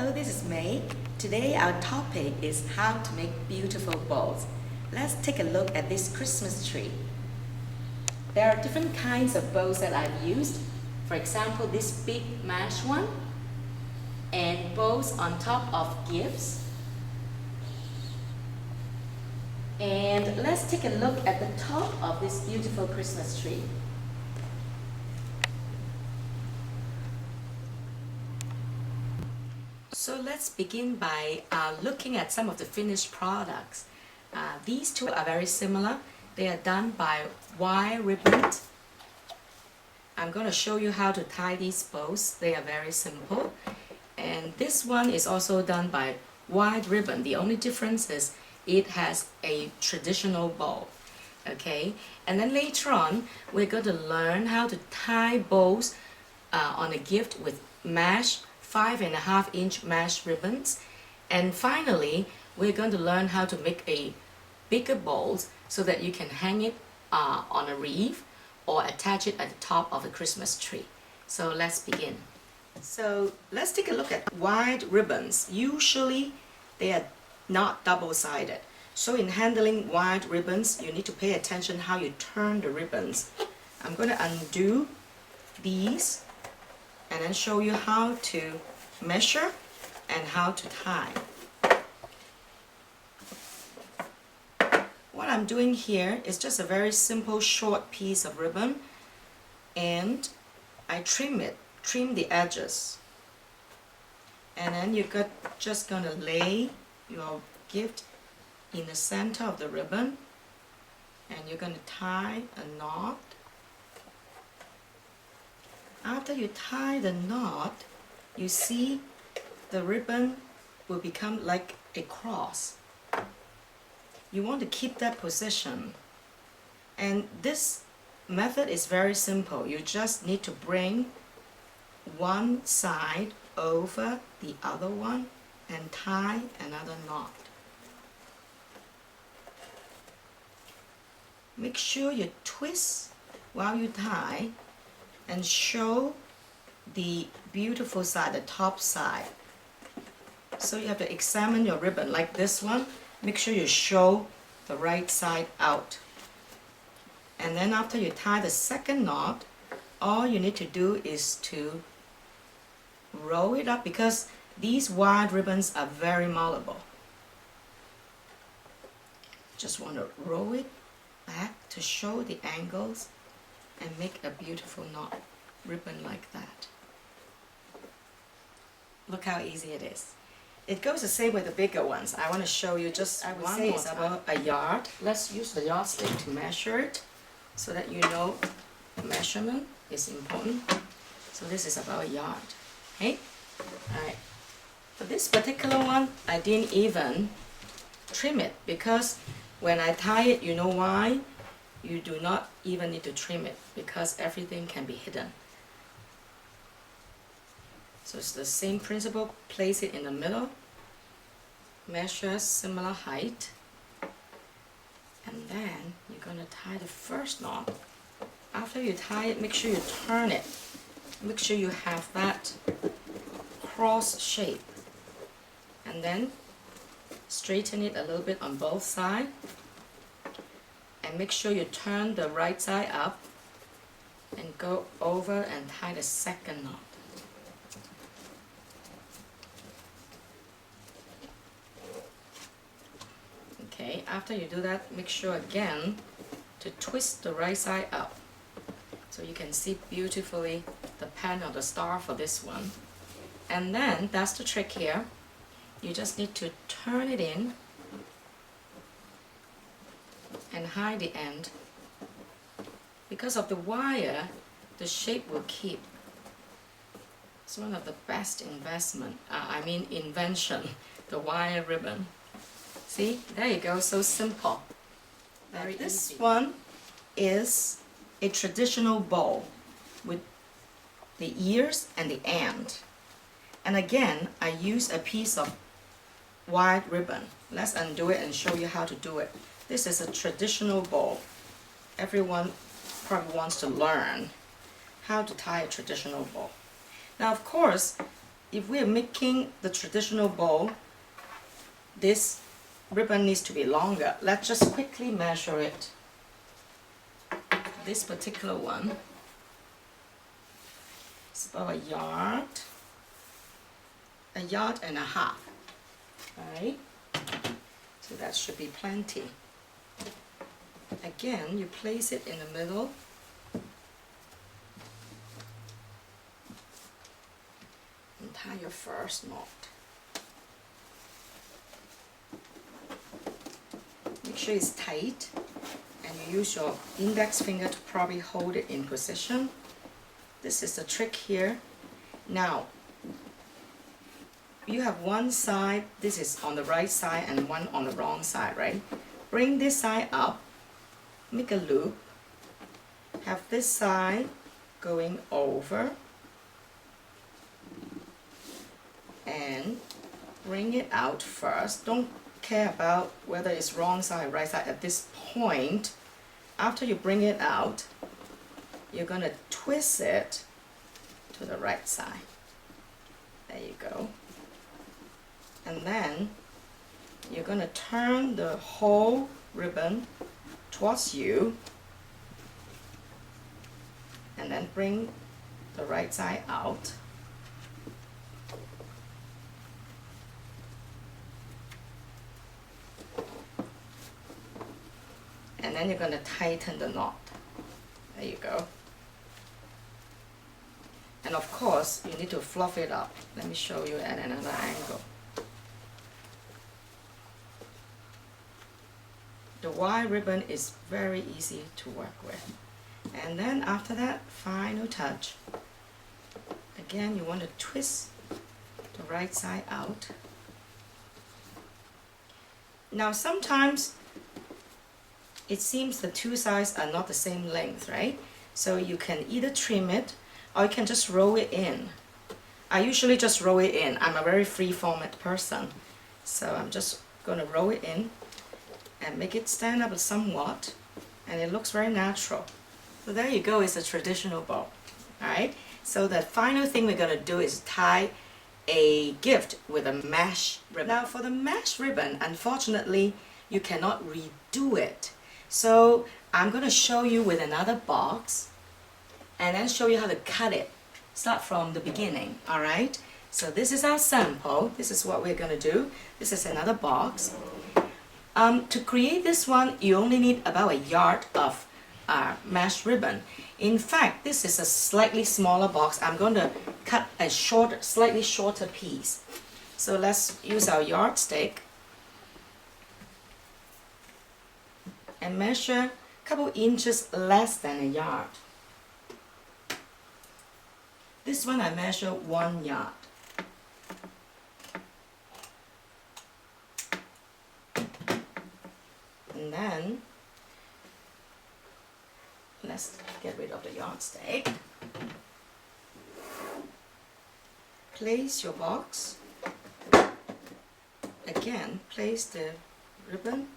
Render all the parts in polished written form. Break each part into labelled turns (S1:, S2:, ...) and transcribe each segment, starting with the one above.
S1: Hello, this is May. Today our topic is how to make beautiful bows. Let's take a look at this Christmas tree. There are different kinds of bows that I've used. For example, this big mesh one and bows on top of gifts. And let's take a look at the top of this beautiful Christmas tree. So let's begin by looking at some of the finished products. These two are very similar. They are done by wire ribbon. I'm going to show you how to tie these bows. They are very simple. And this one is also done by wide ribbon. The only difference is it has a traditional bow. Okay, and then later on we're going to learn how to tie bows on a gift with mesh 5.5-inch mesh ribbons. And finally, we're going to learn how to make a bigger bowl so that you can hang it on a wreath or attach it at the top of a Christmas tree. So let's begin. So let's take a look at wide ribbons. Usually they are not double-sided. So in handling wide ribbons, you need to pay attention how you turn the ribbons. I'm going to undo these and then show you how to measure and how to tie. What I'm doing here is just a very simple short piece of ribbon, and I trim the edges, and then you're just going to lay your gift in the center of the ribbon, and you're going to tie a knot. After you tie the knot, you see the ribbon will become like a cross. You want to keep that position. And this method is very simple. You just need to bring one side over the other one and tie another knot. Make sure you twist while you tie and show the beautiful side, the top side. So you have to examine your ribbon like this one. Make sure you show the right side out. And then after you tie the second knot, all you need to do is to roll it up, because these wide ribbons are very malleable. Just want to roll it back to show the angles and make a beautiful knot ribbon like that. Look how easy it is. It goes the same with the bigger ones. I want to show you just one more time. It's about a yard. Let's use the yardstick to measure it so that you know the measurement is important. So this is about a yard. Okay? Alright. For this particular one, I didn't even trim it, because when I tie it, you know why? You do not even need to trim it, because everything can be hidden. So it's the same principle. Place it in the middle, measure similar height, and then you're going to tie the first knot. After you tie it, make sure you turn it. Make sure you have that cross shape, and then straighten it a little bit on both sides, and make sure you turn the right side up and go over and tie the second knot. Okay, after you do that, make sure again to twist the right side up so you can see beautifully the pattern of the star for this one. And then that's the trick here. You just need to turn it in and hide the end. Because of the wire, the shape will keep. It's one of the best invention, the wire ribbon. See, there you go, so simple. Very this easy. One is a traditional bow with the ears and the end. And again, I use a piece of wide ribbon. Let's undo it and show you how to do it. This is a traditional bow. Everyone probably wants to learn how to tie a traditional bow. Now, of course, if we're making the traditional bow, this ribbon needs to be longer. Let's just quickly measure it. This particular one is about a yard and a half. Alright, so that should be plenty. Again, you place it in the middle and tie your first knot. Make sure it's tight, and you use your index finger to probably hold it in position. This is the trick here. Now, you have one side, this is on the right side, and one on the wrong side, right? Bring this side up, make a loop, have this side going over, and bring it out first. Don't care about whether it's wrong side or right side at this point. After you bring it out, you're going to twist it to the right side. There you go. And then you're going to turn the whole ribbon towards you, and then bring the right side out. And then you're going to tighten the knot. There you go. And of course, you need to fluff it up. Let me show you at another angle. The wire ribbon is very easy to work with. And then after that, final touch. Again, you want to twist the right side out. Now sometimes it seems the two sides are not the same length, right? So you can either trim it or you can just roll it in. I usually just roll it in. I'm a very free-format person. So I'm just going to roll it in and make it stand up somewhat, and it looks very natural. So there you go, it's a traditional bow. Alright, so the final thing we're going to do is tie a gift with a mesh ribbon. Now for the mesh ribbon, unfortunately, you cannot redo it. So I'm going to show you with another box and then show you how to cut it. Start from the beginning, alright? So this is our sample. This is what we're going to do. This is another box. To create this one, you only need about a yard of mesh ribbon. In fact, this is a slightly smaller box. I'm going to cut a slightly shorter piece. So let's use our yardstick and measure a couple inches less than a yard. This one I measure 1 yard. And then let's get rid of the yardstick. Place your box. Again, place the ribbon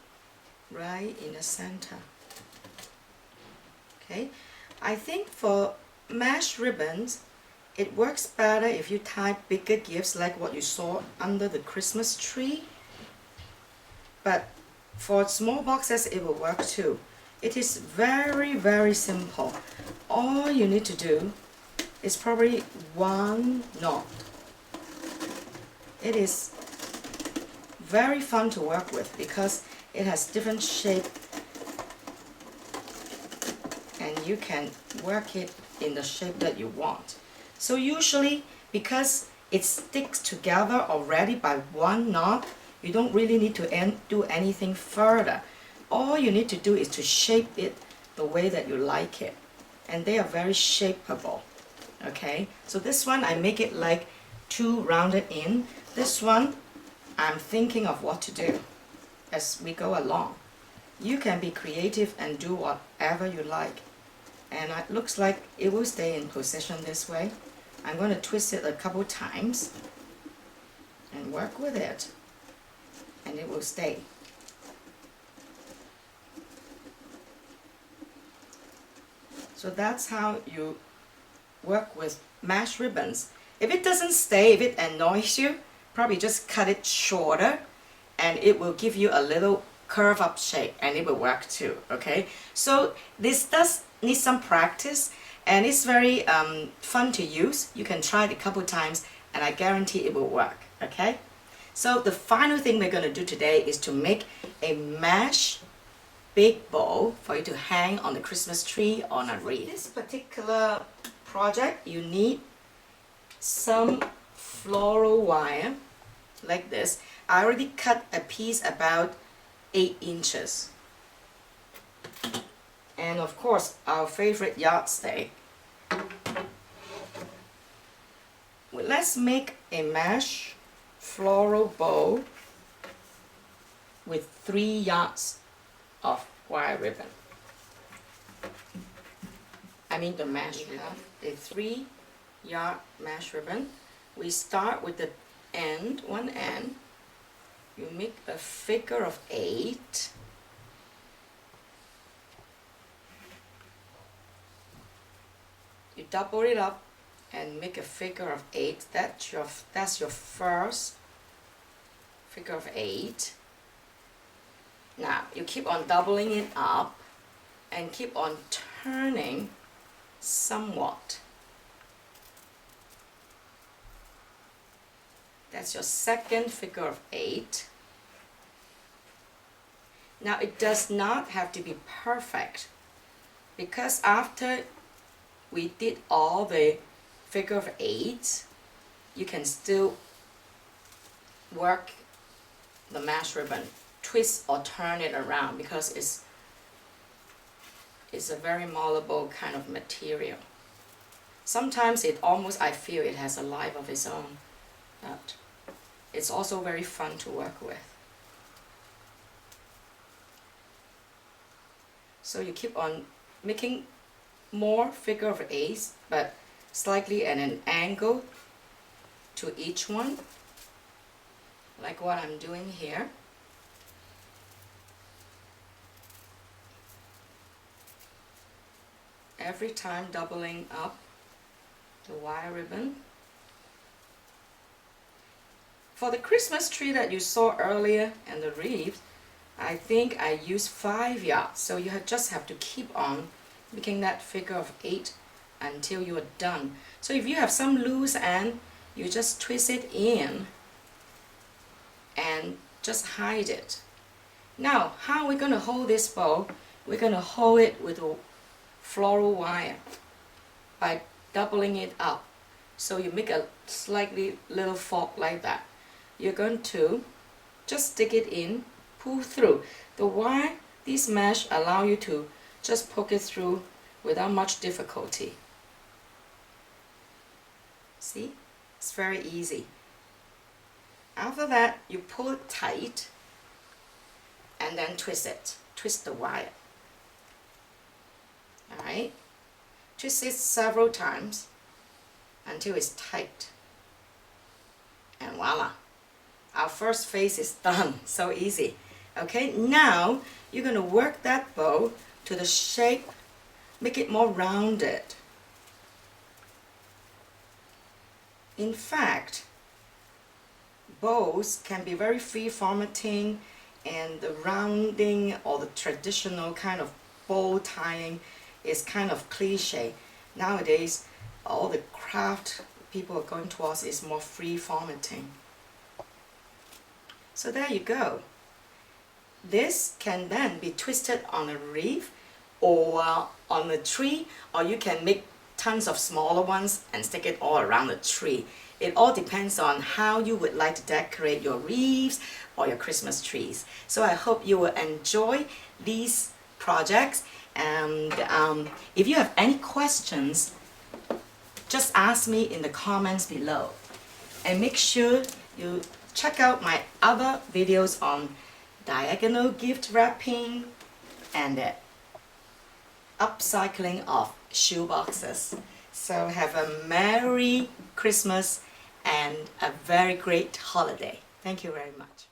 S1: right in the center. Okay, I think for mesh ribbons, it works better if you tie bigger gifts like what you saw under the Christmas tree. But for small boxes, it will work too. It is very, very simple. All you need to do is probably 1 knot. It is very fun to work with because it has different shape and you can work it in the shape that you want. So usually, because it sticks together already by 1 knot, you don't really need to do anything further. All you need to do is to shape it the way that you like it. And they are very shapeable. Okay, so this one I make it like 2 rounded in. This one I'm thinking of what to do as we go along. You can be creative and do whatever you like. And it looks like it will stay in position this way. I'm going to twist it a couple times and work with it, and it will stay. So that's how you work with mesh ribbons. If it doesn't stay, if it annoys you, probably just cut it shorter and it will give you a little curve up shape and it will work too, okay? So this does need some practice and it's very fun to use. You can try it a couple times and I guarantee it will work, okay? So the final thing we're going to do today is to make a mesh big bow for you to hang on the Christmas tree on a wreath. This particular project, you need some floral wire like this. I already cut a piece about 8 inches. And of course, our favorite yardstick. Well, let's make a mesh floral bow with 3 yards of wire ribbon. I mean the mesh ribbon. A 3-yard mesh ribbon. We start with the end, one end. You make a figure of 8. You double it up and make a figure of 8. That's your first figure of 8. Now you keep on doubling it up and keep on turning somewhat. That's your second figure of 8. Now it does not have to be perfect because after we did all the figure of 8, you can still work the mesh ribbon, twist or turn it around because it's a very malleable kind of material. Sometimes I feel it has a life of its own, but it's also very fun to work with. So you keep on making more figure of 8s, but slightly at an angle to each one, like what I'm doing here. Every time doubling up the wire ribbon. For the Christmas tree that you saw earlier and the wreath, I think I used 5 yards, so you just have to keep on making that figure of 8 until you are done. So if you have some loose end, you just twist it in and just hide it. Now, how are we going to hold this bow? We're going to hold it with a floral wire by doubling it up. So you make a slightly little fork like that. You're going to just stick it in, pull through. The wire, these mesh allow you to just poke it through without much difficulty. See? It's very easy. After that, you pull it tight and then twist it. Twist the wire. Alright? Twist it several times until it's tight. And voila! Our first face is done. So easy. Okay, now you're going to work that bow to the shape, make it more rounded. In fact, bows can be very free-formatting, and the rounding or the traditional kind of bow tying is kind of cliche. Nowadays, all the craft people are going towards is more free-formatting. So there you go. This can then be twisted on a wreath or on a tree, or you can make tons of smaller ones and stick it all around the tree. It all depends on how you would like to decorate your wreaths or your Christmas trees. So I hope you will enjoy these projects, and if you have any questions, just ask me in the comments below. And make sure you check out my other videos on diagonal gift wrapping and the upcycling of shoe boxes. So have a Merry Christmas and a very great holiday. Thank you very much.